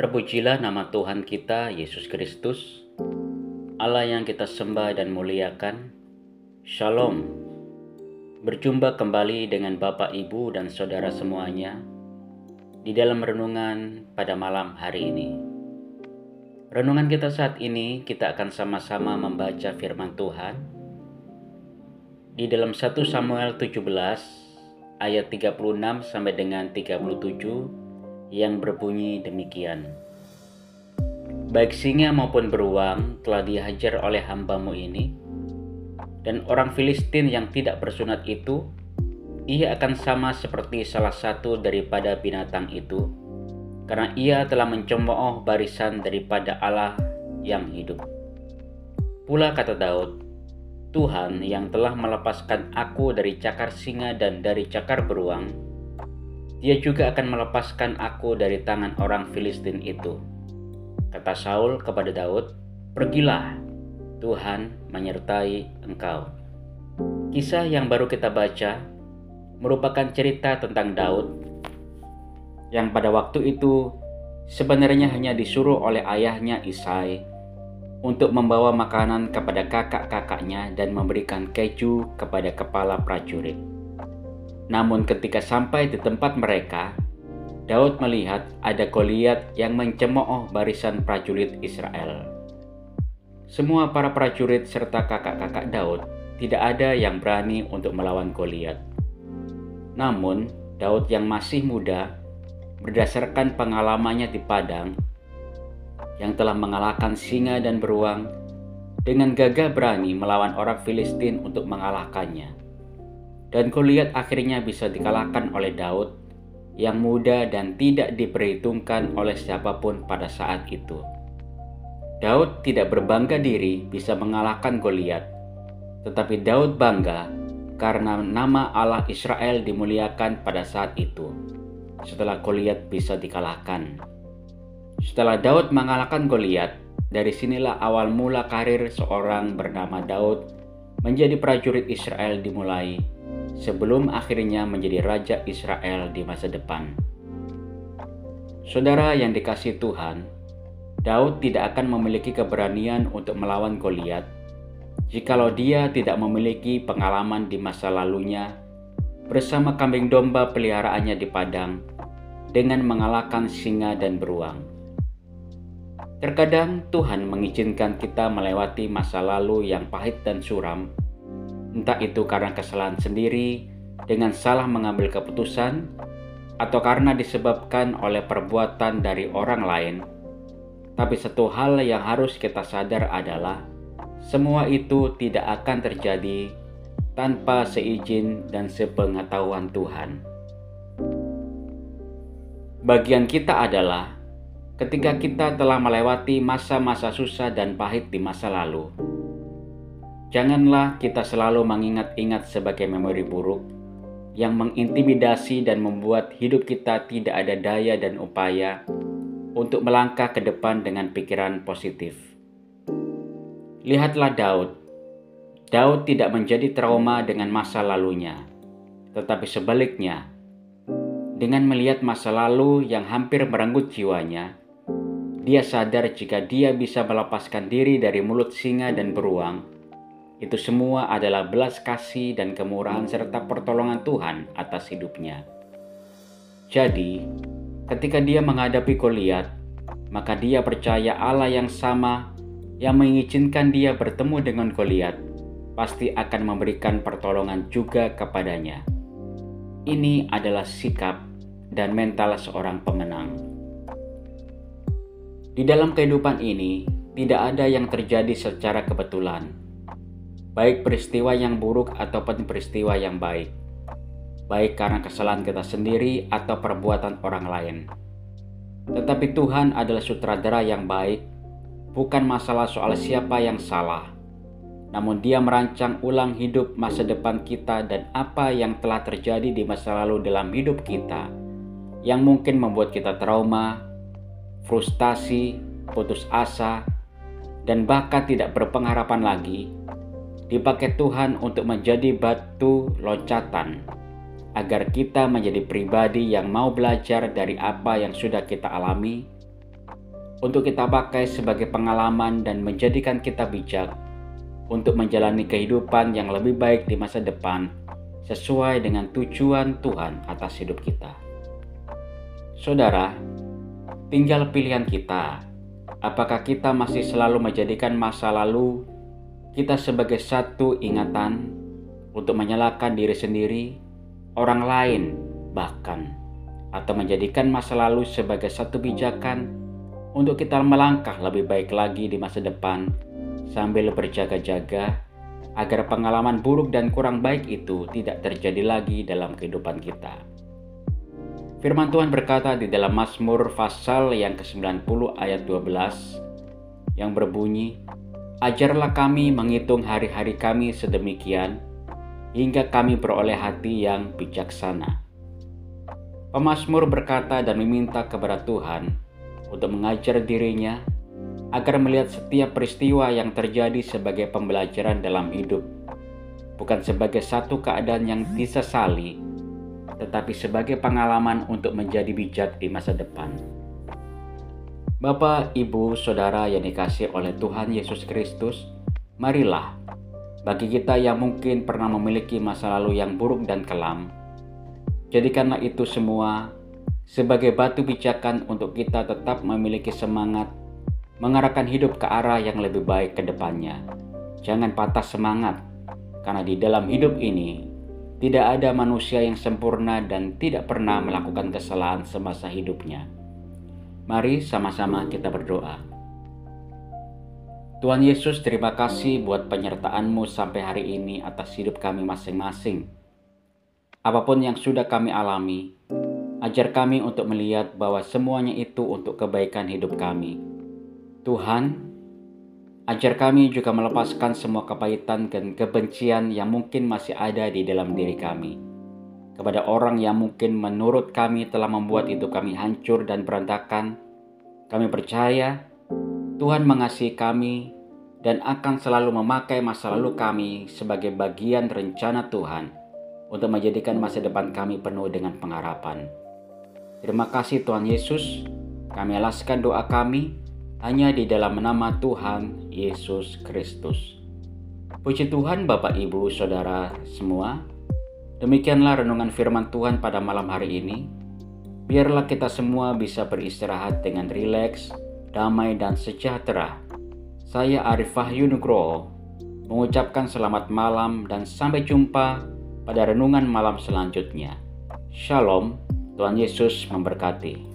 Terpujilah nama Tuhan kita, Yesus Kristus, Allah yang kita sembah dan muliakan. Shalom. Berjumpa kembali dengan Bapak, Ibu, dan Saudara semuanya di dalam renungan pada malam hari ini. Renungan kita saat ini, kita akan sama-sama membaca firman Tuhan di dalam 1 Samuel 17 ayat 36 sampai dengan 37 yang berbunyi demikian. Baik singa maupun beruang telah dihajar oleh hambamu ini, dan orang Filistin yang tidak bersunat itu, ia akan sama seperti salah satu daripada binatang itu, karena ia telah mencemooh barisan daripada Allah yang hidup. Pula kata Daud, Tuhan yang telah melepaskan aku dari cakar singa dan dari cakar beruang, Dia juga akan melepaskan aku dari tangan orang Filistin itu. Kata Saul kepada Daud, pergilah, Tuhan menyertai engkau. Kisah yang baru kita baca merupakan cerita tentang Daud yang pada waktu itu sebenarnya hanya disuruh oleh ayahnya Isai untuk membawa makanan kepada kakak-kakaknya dan memberikan keju kepada kepala prajurit. Namun ketika sampai di tempat mereka, Daud melihat ada Goliat yang mencemooh barisan prajurit Israel. Semua para prajurit serta kakak-kakak Daud tidak ada yang berani untuk melawan Goliat. Namun, Daud yang masih muda, berdasarkan pengalamannya di padang, yang telah mengalahkan singa dan beruang, dengan gagah berani melawan orang Filistin untuk mengalahkannya. Dan Goliat akhirnya bisa dikalahkan oleh Daud yang muda dan tidak diperhitungkan oleh siapapun pada saat itu. Daud tidak berbangga diri bisa mengalahkan Goliat, tetapi Daud bangga karena nama Allah Israel dimuliakan pada saat itu, setelah Goliat bisa dikalahkan. Setelah Daud mengalahkan Goliat, dari sinilah awal mula karir seorang bernama Daud menjadi prajurit Israel dimulai, sebelum akhirnya menjadi Raja Israel di masa depan. Saudara yang dikasihi Tuhan, Daud tidak akan memiliki keberanian untuk melawan Goliat jikalau dia tidak memiliki pengalaman di masa lalunya bersama kambing domba peliharaannya di padang dengan mengalahkan singa dan beruang. Terkadang Tuhan mengizinkan kita melewati masa lalu yang pahit dan suram, entah itu karena kesalahan sendiri dengan salah mengambil keputusan, atau karena disebabkan oleh perbuatan dari orang lain. Tapi satu hal yang harus kita sadar adalah semua itu tidak akan terjadi tanpa seizin dan sepengetahuan Tuhan. Bagian kita adalah ketika kita telah melewati masa-masa susah dan pahit di masa lalu, janganlah kita selalu mengingat-ingat sebagai memori buruk yang mengintimidasi dan membuat hidup kita tidak ada daya dan upaya untuk melangkah ke depan dengan pikiran positif. Lihatlah Daud. Daud tidak menjadi trauma dengan masa lalunya, tetapi sebaliknya, dengan melihat masa lalu yang hampir merenggut jiwanya, dia sadar jika dia bisa melepaskan diri dari mulut singa dan beruang, itu semua adalah belas kasih dan kemurahan serta pertolongan Tuhan atas hidupnya. Jadi, ketika dia menghadapi Goliat, maka dia percaya Allah yang sama yang mengizinkan dia bertemu dengan Goliat pasti akan memberikan pertolongan juga kepadanya. Ini adalah sikap dan mental seorang pemenang. Di dalam kehidupan ini, tidak ada yang terjadi secara kebetulan. Baik peristiwa yang buruk ataupun peristiwa yang baik, baik karena kesalahan kita sendiri atau perbuatan orang lain. Tetapi Tuhan adalah sutradara yang baik, bukan masalah soal siapa yang salah, namun Dia merancang ulang hidup masa depan kita dan apa yang telah terjadi di masa lalu dalam hidup kita, yang mungkin membuat kita trauma, frustasi, putus asa, dan bahkan tidak berpengharapan lagi, dipakai Tuhan untuk menjadi batu loncatan agar kita menjadi pribadi yang mau belajar dari apa yang sudah kita alami untuk kita pakai sebagai pengalaman dan menjadikan kita bijak untuk menjalani kehidupan yang lebih baik di masa depan sesuai dengan tujuan Tuhan atas hidup kita. Saudara, tinggal pilihan kita. Apakah kita masih selalu menjadikan masa lalu kita sebagai satu ingatan untuk menyalahkan diri sendiri, orang lain bahkan, atau menjadikan masa lalu sebagai satu pijakan untuk kita melangkah lebih baik lagi di masa depan sambil berjaga-jaga agar pengalaman buruk dan kurang baik itu tidak terjadi lagi dalam kehidupan kita. Firman Tuhan berkata di dalam Mazmur pasal yang ke-90 ayat 12 yang berbunyi, "Ajarlah kami menghitung hari-hari kami sedemikian, hingga kami beroleh hati yang bijaksana." Pemazmur berkata dan meminta kepada Tuhan untuk mengajar dirinya agar melihat setiap peristiwa yang terjadi sebagai pembelajaran dalam hidup, bukan sebagai satu keadaan yang disesali, tetapi sebagai pengalaman untuk menjadi bijak di masa depan. Bapak, Ibu, Saudara yang dikasihi oleh Tuhan Yesus Kristus, marilah bagi kita yang mungkin pernah memiliki masa lalu yang buruk dan kelam, jadikanlah itu semua sebagai batu pijakan untuk kita tetap memiliki semangat mengarahkan hidup ke arah yang lebih baik ke depannya. Jangan patah semangat, karena di dalam hidup ini tidak ada manusia yang sempurna dan tidak pernah melakukan kesalahan semasa hidupnya. Mari sama-sama kita berdoa. Tuhan Yesus, terima kasih buat penyertaan-Mu sampai hari ini atas hidup kami masing-masing. Apapun yang sudah kami alami, ajar kami untuk melihat bahwa semuanya itu untuk kebaikan hidup kami. Tuhan, ajar kami juga melepaskan semua kepahitan dan kebencian yang mungkin masih ada di dalam diri kami. Kepada orang yang mungkin menurut kami telah membuat hidup kami hancur dan berantakan, kami percaya Tuhan mengasihi kami dan akan selalu memakai masa lalu kami sebagai bagian rencana Tuhan untuk menjadikan masa depan kami penuh dengan pengharapan. Terima kasih Tuhan Yesus, kami alaskan doa kami hanya di dalam nama Tuhan Yesus Kristus. Puji Tuhan Bapak, Ibu, Saudara semua. Demikianlah renungan firman Tuhan pada malam hari ini. Biarlah kita semua bisa beristirahat dengan rileks, damai dan sejahtera. Saya Arif Wahyu Nugroho mengucapkan selamat malam dan sampai jumpa pada renungan malam selanjutnya. Shalom, Tuhan Yesus memberkati.